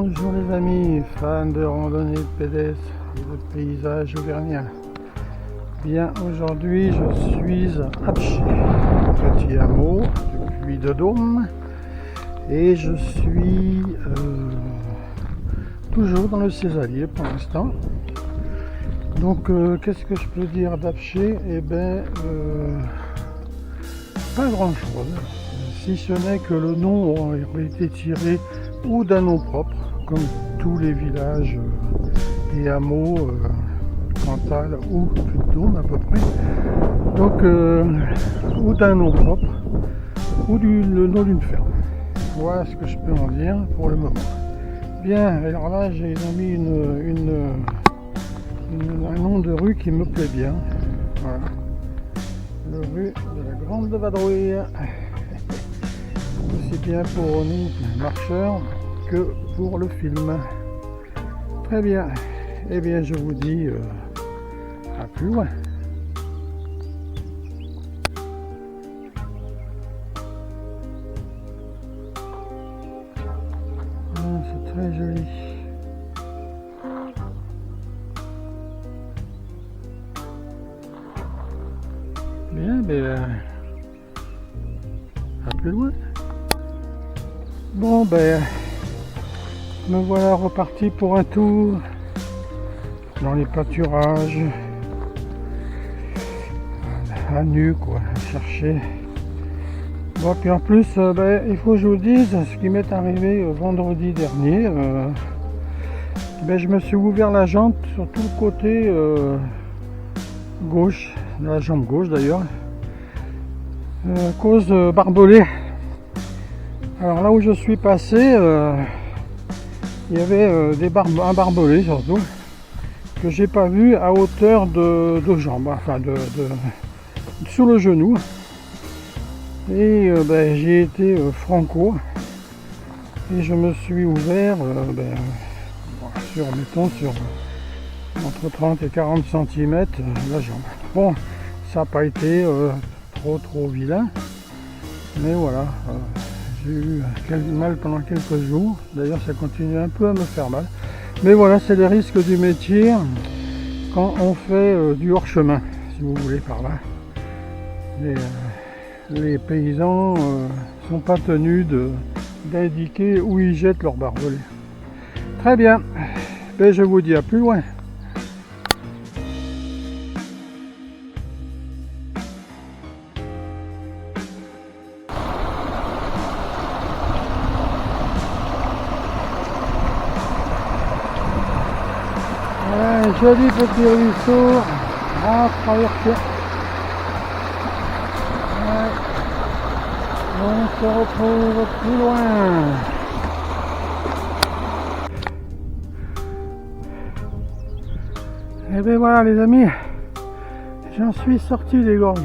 Bonjour les amis, fans de randonnée, de pédestre et de paysages auvergnats. Bien, aujourd'hui je suis à Apcher, petit hameau du Puy de Dôme, et je suis toujours dans le Césalier pour l'instant. Donc qu'est-ce que je peux dire d'Apcher? Eh bien, pas grand chose, si ce n'est que le nom aurait été tiré ou d'un nom propre, comme tous les villages et hameaux Cantal ou Puy de Dôme à peu près. Donc, ou d'un nom propre, ou le nom d'une ferme. Voilà ce que je peux en dire pour le moment. Bien, alors là j'ai mis un nom de rue qui me plaît bien. Voilà. Le rue de la Grande Vadrouille. Aussi bien pour nous marcheurs que pour le film. Très bien. Eh bien je vous dis à plus loin. C'est très joli. Bien, à plus loin. Bon me voilà reparti pour un tour dans les pâturages à nu quoi, à chercher. Bon, puis en plus il faut que je vous dise ce qui m'est arrivé vendredi dernier. Je me suis ouvert la jambe sur tout le côté gauche, de la jambe gauche d'ailleurs, à cause de barbelés. Alors là où je suis passé, il y avait un barbelé surtout, que j'ai pas vu à hauteur de jambe, enfin sur le genou. Et j'ai été franco et je me suis ouvert sur entre 30 et 40 cm la jambe. Bon, ça n'a pas été trop vilain, mais voilà, j'ai eu mal pendant quelques jours. D'ailleurs ça continue un peu à me faire mal, mais voilà, c'est les risques du métier quand on fait du hors chemin, si vous voulez par là. Les paysans sont pas tenus d'indiquer où ils jettent leurs barbelés. Très bien, je vous dis à plus loin. Un joli petit ruisseau à traverser. On se retrouve plus loin. Et bien voilà les amis, j'en suis sorti des gorges.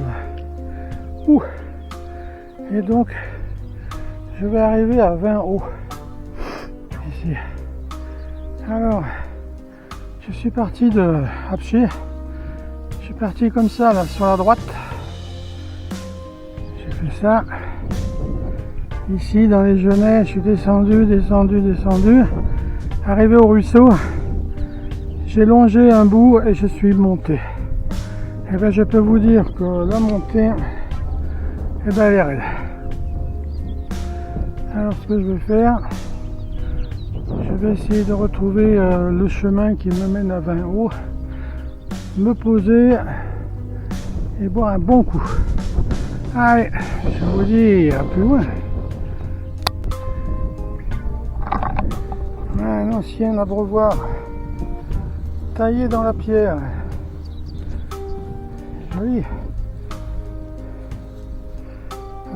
Et donc je vais arriver à 20 hauts ici. Alors je suis parti de Apcher, je suis parti comme ça là sur la droite. J'ai fait ça. Ici dans les genêts, je suis descendu. Arrivé au ruisseau, j'ai longé un bout et je suis monté. Et bien je peux vous dire que la montée, elle est raide. Alors ce que je vais faire, je vais essayer de retrouver le chemin qui me mène à 20 hauts, me poser et boire un bon coup. Allez, je vous dis à plus loin. Un ancien abreuvoir taillé dans la pierre. Joli.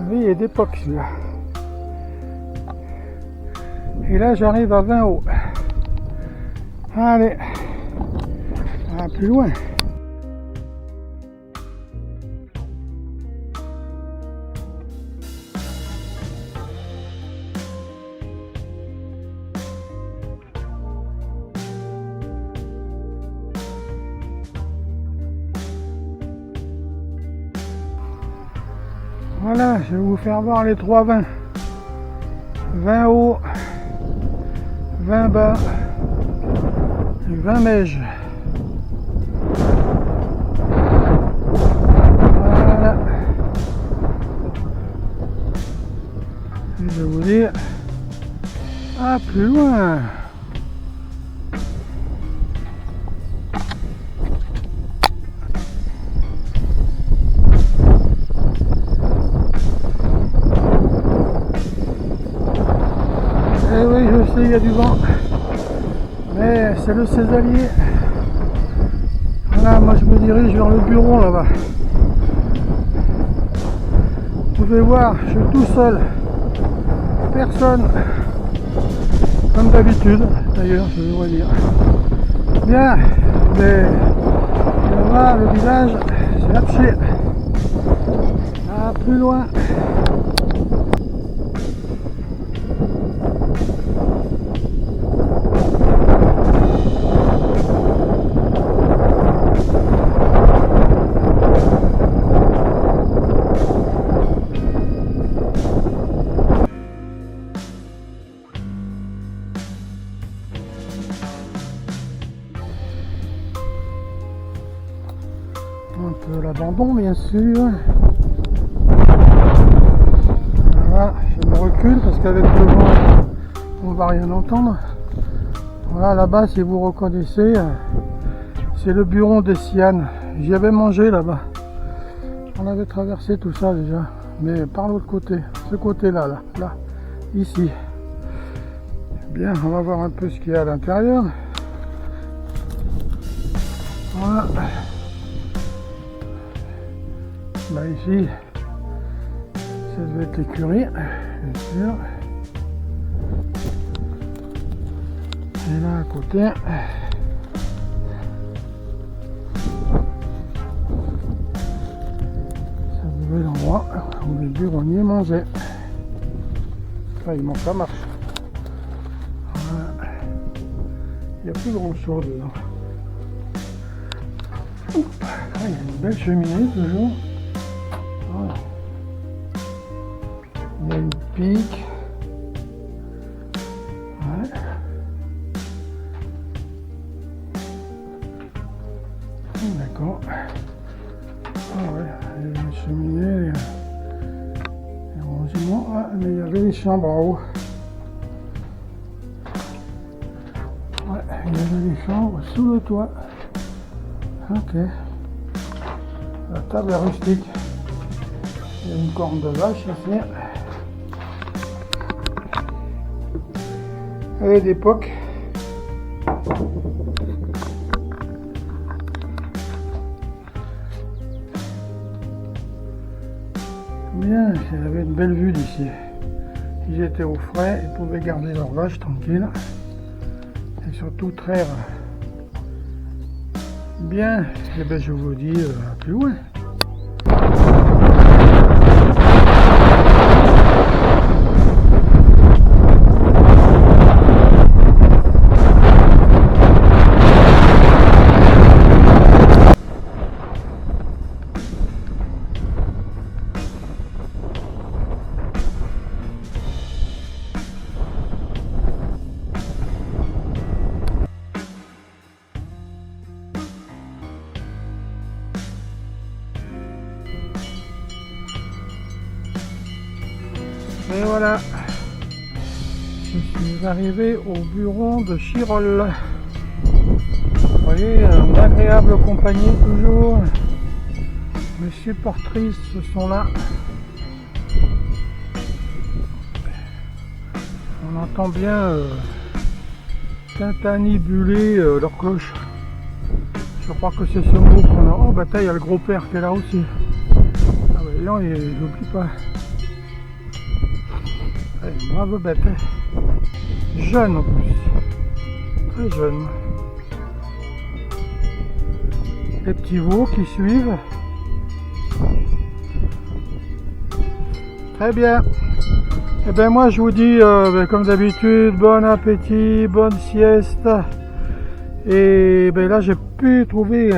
Oui, il est d'époque celui-là. Et là j'arrive à 20 hauts. Allez, à plus loin. Voilà, je vais vous faire voir les 3 20. 20 hauts, 20 bas et 20 mèches. Voilà. Et je vais vous dire, à plus loin. Eh oui, je sais, il y a du vent, mais c'est le Césalier. Voilà, moi je me dirige vers le bureau là-bas. Vous pouvez voir, je suis tout seul, personne, comme d'habitude d'ailleurs, je devrais dire. Bien, mais là-bas, le village, c'est Apché. Ah, plus loin. Un peu l'abandon bien sûr. Voilà, je me recule parce qu'avec le vent on va rien entendre. Voilà, là-bas, si vous reconnaissez, c'est le bureau des Sianes. J'y avais mangé là-bas. On avait traversé tout ça déjà, mais par l'autre côté, ce côté-là, là, ici. Bien, on va voir un peu ce qu'il y a à l'intérieur. Voilà. Bah ici, ça devait être l'écurie, bien sûr. Et là à côté, ça devait être l'endroit où les buronniers mangeaient. Là, il manque la marche. Voilà. Il n'y a plus grand chose dedans. Ah, il y a une belle cheminée toujours. Voilà. Il y a une pique. Ouais. D'accord. Ah ouais, il y a une cheminée, les rangements. Ah, mais il y avait une chambre en haut. Ouais, il y avait des chambres sous le toit. Ok. La table est rustique. Il y a une corne de vache ici. Elle est d'époque. Bien, il avait une belle vue d'ici. Ils étaient au frais, ils pouvaient garder leurs vaches tranquilles. Et surtout traire. Bien, et ben je vous dis plus loin. Et voilà, je suis arrivé au bureau de Chirol. Vous voyez, une agréable compagnie toujours. Mes supportrices sont là. On entend bien tintanibuler leur cloche. Je crois que c'est ce mot qu'on a. Oh bah il y a le gros père qui est là aussi. Ah bah non, je n'oublie pas. Allez, bravo bête. Jeune en plus. Très jeune. Les petits veaux qui suivent. Très bien. Et bien moi je vous dis comme d'habitude, bon appétit, bonne sieste. Et ben là j'ai pu trouver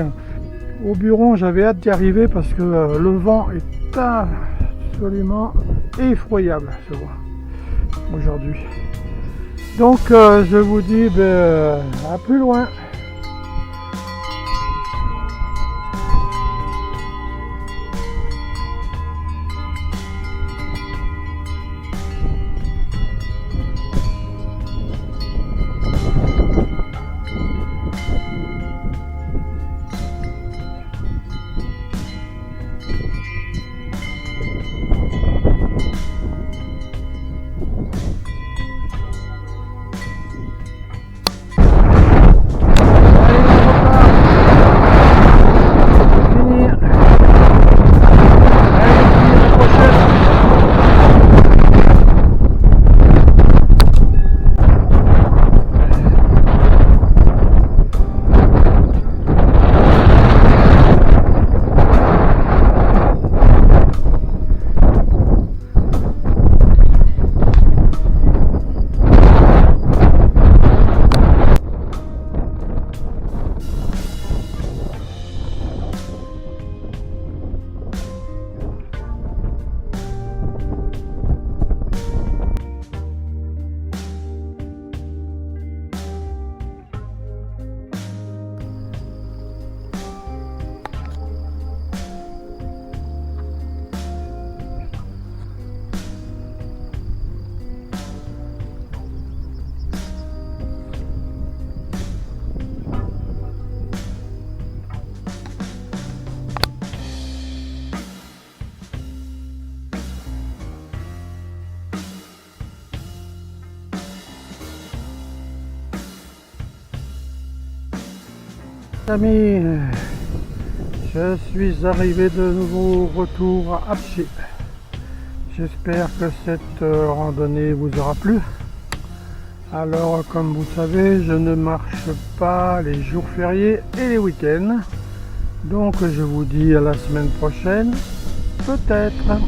au bureau, j'avais hâte d'y arriver parce que le vent est absolument effroyable ce vent aujourd'hui. Donc je vous dis à plus loin. Amis, je suis arrivé de nouveau retour à Apchi. J'espère que cette randonnée vous aura plu. Alors, comme vous savez, je ne marche pas les jours fériés et les week-ends. Donc, je vous dis à la semaine prochaine, peut-être.